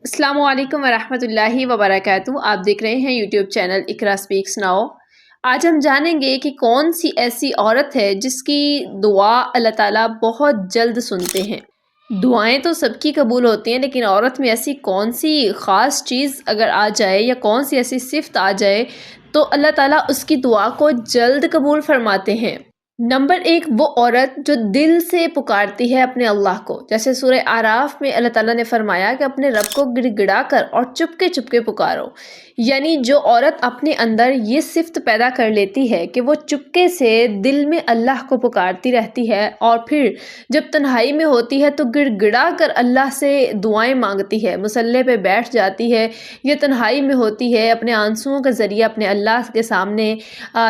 السلام علیکم ورحمۃ اللہ وبرکاتہ۔ آپ دیکھ رہے ہیں یوٹیوب چینل اقرا سپیکس ناؤ۔ آج ہم جانیں گے کہ کون سی ایسی عورت ہے جس کی دعا اللہ تعالیٰ بہت جلد سنتے ہیں۔ دعائیں تو سب کی قبول ہوتی ہیں، لیکن عورت میں ایسی کون سی خاص چیز اگر آ جائے یا کون سی ایسی صفت آ جائے تو اللہ تعالیٰ اس کی دعا کو جلد قبول فرماتے ہیں۔ نمبر 1، وہ عورت جو دل سے پکارتی ہے اپنے اللہ کو، جیسے سورہ اعراف میں اللہ تعالیٰ نے فرمایا کہ اپنے رب کو گڑ گڑا کر اور چپکے چپکے پکارو۔ یعنی جو عورت اپنے اندر یہ صفت پیدا کر لیتی ہے کہ وہ چپکے سے دل میں اللہ کو پکارتی رہتی ہے، اور پھر جب تنہائی میں ہوتی ہے تو گڑ گڑا کر اللہ سے دعائیں مانگتی ہے، مصلی پہ بیٹھ جاتی ہے یا تنہائی میں ہوتی ہے، اپنے آنسوؤں کے ذریعے اپنے اللہ کے سامنے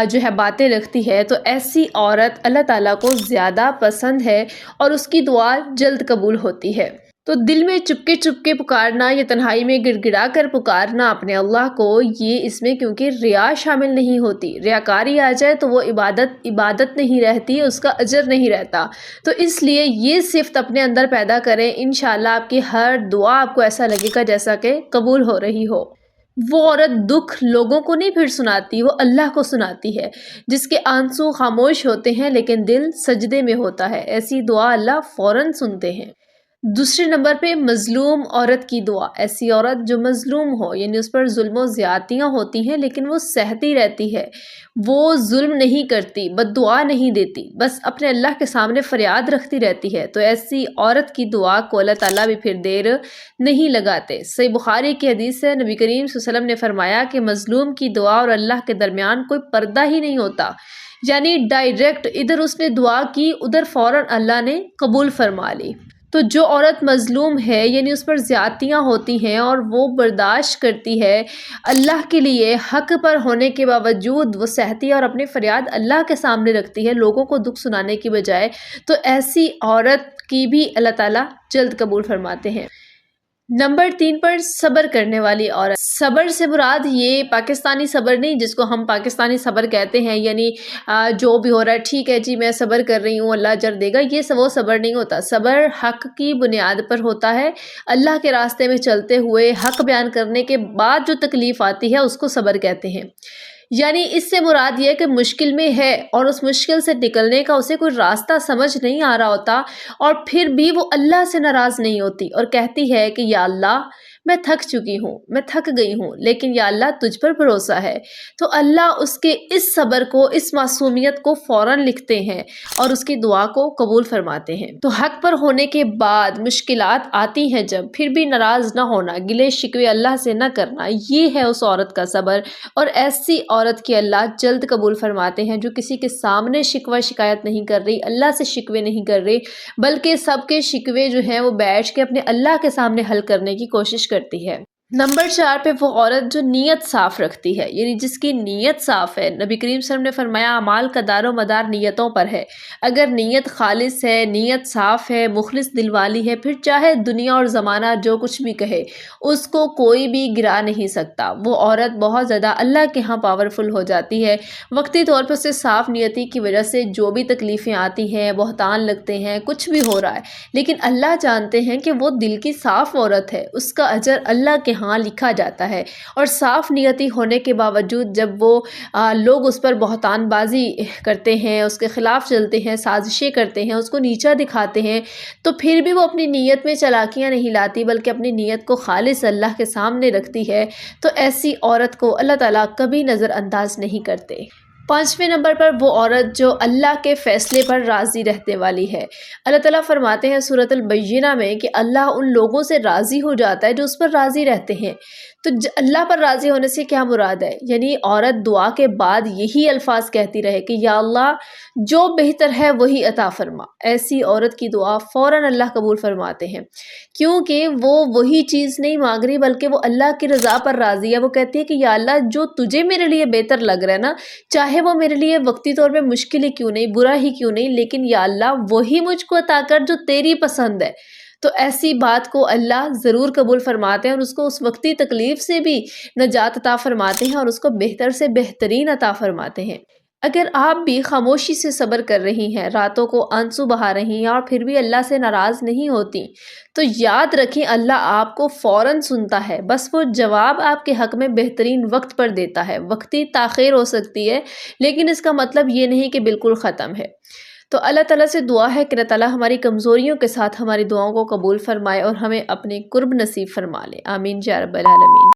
جو ہے باتیں رکھتی ہے، تو ایسی عورت اللہ تعالیٰ کو زیادہ پسند ہے اور اس کی دعا جلد قبول ہوتی ہے۔ تو دل میں چپکے چپکے پکارنا یا تنہائی میں گڑ گڑا کر پکارنا اپنے اللہ کو، یہ اس میں کیونکہ ریا شامل نہیں ہوتی، ریاکاری آ جائے تو وہ عبادت نہیں رہتی، اس کا اجر نہیں رہتا۔ تو اس لیے یہ صفت اپنے اندر پیدا کریں، انشاءاللہ آپ کی ہر دعا آپ کو ایسا لگے گا جیسا کہ قبول ہو رہی ہو۔ وہ عورت دکھ لوگوں کو نہیں پھر سناتی، وہ اللہ کو سناتی ہے، جس کے آنسو خاموش ہوتے ہیں لیکن دل سجدے میں ہوتا ہے، ایسی دعا اللہ فوراً سنتے ہیں۔ دوسرے نمبر پہ مظلوم عورت کی دعا۔ ایسی عورت جو مظلوم ہو، یعنی اس پر ظلم و زیادتیاں ہوتی ہیں لیکن وہ سہتی رہتی ہے، وہ ظلم نہیں کرتی، بد دعا نہیں دیتی، بس اپنے اللہ کے سامنے فریاد رکھتی رہتی ہے، تو ایسی عورت کی دعا کو اللہ تعالیٰ بھی پھر دیر نہیں لگاتے۔ صحیح بخاری کی حدیث ہے، نبی کریم صلی اللہ علیہ وسلم نے فرمایا کہ مظلوم کی دعا اور اللہ کے درمیان کوئی پردہ ہی نہیں ہوتا، یعنی ڈائریکٹ ادھر اس نے دعا کی، ادھر فوراً اللہ نے قبول فرما لی۔ تو جو عورت مظلوم ہے، یعنی اس پر زیادتیاں ہوتی ہیں اور وہ برداشت کرتی ہے، اللہ کے لیے حق پر ہونے کے باوجود وہ سہتی ہے اور اپنی فریاد اللہ کے سامنے رکھتی ہے لوگوں کو دکھ سنانے کی بجائے، تو ایسی عورت کی بھی اللہ تعالیٰ جلد قبول فرماتے ہیں۔ نمبر 3 پر صبر کرنے والی عورت۔ صبر سے مراد یہ پاکستانی صبر نہیں جس کو ہم پاکستانی صبر کہتے ہیں، یعنی جو بھی ہو رہا ہے ٹھیک ہے جی میں صبر کر رہی ہوں اللہ اجر دے گا، یہ وہ صبر نہیں ہوتا۔ صبر حق کی بنیاد پر ہوتا ہے، اللہ کے راستے میں چلتے ہوئے حق بیان کرنے کے بعد جو تکلیف آتی ہے اس کو صبر کہتے ہیں۔ یعنی اس سے مراد یہ کہ مشکل میں ہے اور اس مشکل سے نکلنے کا اسے کوئی راستہ سمجھ نہیں آ رہا ہوتا، اور پھر بھی وہ اللہ سے ناراض نہیں ہوتی اور کہتی ہے کہ یا اللہ میں تھک چکی ہوں، میں تھک گئی ہوں، لیکن یا اللہ تجھ پر بھروسہ ہے، تو اللہ اس کے اس صبر کو، اس معصومیت کو فوراً لکھتے ہیں اور اس کی دعا کو قبول فرماتے ہیں۔ تو حق پر ہونے کے بعد مشکلات آتی ہیں جب، پھر بھی ناراض نہ ہونا، گلے شکوے اللہ سے نہ کرنا، یہ ہے اس عورت کا صبر، اور ایسی عورت کی اللہ جلد قبول فرماتے ہیں جو کسی کے سامنے شکوہ شکایت نہیں کر رہی، اللہ سے شکوے نہیں کر رہی، بلکہ سب کے شکوے جو ہیں وہ بیٹھ کے اپنے اللہ کے سامنے حل کرنے کی کوشش کرتی ہے۔ نمبر 4 پہ وہ عورت جو نیت صاف رکھتی ہے، یعنی جس کی نیت صاف ہے۔ نبی کریم صلی اللہ علیہ وسلم نے فرمایا اعمال کا دار و مدار نیتوں پر ہے، اگر نیت خالص ہے، نیت صاف ہے، مخلص دل والی ہے، پھر چاہے دنیا اور زمانہ جو کچھ بھی کہے اس کو کوئی بھی گرا نہیں سکتا۔ وہ عورت بہت زیادہ اللہ کے ہاں پاورفل ہو جاتی ہے۔ وقتی طور پر اسے صاف نیتی کی وجہ سے جو بھی تکلیفیں آتی ہیں، بہتان لگتے ہیں، کچھ بھی ہو رہا ہے، لیکن اللہ جانتے ہیں کہ وہ دل کی صاف عورت ہے، اس کا اجر اللہ کے ہاں لکھا جاتا ہے۔ اور صاف نیتی ہونے کے باوجود جب وہ لوگ اس پر بہتان بازی کرتے ہیں، اس کے خلاف چلتے ہیں، سازشیں کرتے ہیں، اس کو نیچا دکھاتے ہیں، تو پھر بھی وہ اپنی نیت میں چالاکیاں نہیں لاتی بلکہ اپنی نیت کو خالص اللہ کے سامنے رکھتی ہے، تو ایسی عورت کو اللہ تعالیٰ کبھی نظر انداز نہیں کرتے۔ 5ویں نمبر پر وہ عورت جو اللہ کے فیصلے پر راضی رہنے والی ہے۔ اللہ تعالیٰ فرماتے ہیں سورۃ البینہ میں کہ اللہ ان لوگوں سے راضی ہو جاتا ہے جو اس پر راضی رہتے ہیں۔ تو اللہ پر راضی ہونے سے کیا مراد ہے؟ یعنی عورت دعا کے بعد یہی الفاظ کہتی رہے کہ یا اللہ جو بہتر ہے وہی عطا فرما۔ ایسی عورت کی دعا فوراً اللہ قبول فرماتے ہیں، کیونکہ وہ وہی چیز نہیں مانگ رہی بلکہ وہ اللہ کی رضا پر راضی ہے۔ وہ کہتی ہے کہ یا اللہ جو تجھے میرے لیے بہتر لگ رہا ہے نا، چاہے وہ میرے لیے وقتی طور پہ مشکل ہی کیوں نہیں، برا ہی کیوں نہیں، لیکن یا اللہ وہی مجھ کو عطا کر جو تیری پسند ہے۔ تو ایسی بات کو اللہ ضرور قبول فرماتے ہیں اور اس کو اس وقتی تکلیف سے بھی نجات عطا فرماتے ہیں اور اس کو بہتر سے بہترین عطا فرماتے ہیں۔ اگر آپ بھی خاموشی سے صبر کر رہی ہیں، راتوں کو آنسو بہا رہی ہیں اور پھر بھی اللہ سے ناراض نہیں ہوتی، تو یاد رکھیں اللہ آپ کو فوراً سنتا ہے، بس وہ جواب آپ کے حق میں بہترین وقت پر دیتا ہے۔ وقتی تاخیر ہو سکتی ہے لیکن اس کا مطلب یہ نہیں کہ بالکل ختم ہے۔ تو اللہ تعالیٰ سے دعا ہے کہ اللہ تعالیٰ ہماری کمزوریوں کے ساتھ ہماری دعاؤں کو قبول فرمائے اور ہمیں اپنے قرب نصیب فرما لے۔ آمین یا رب العالمین۔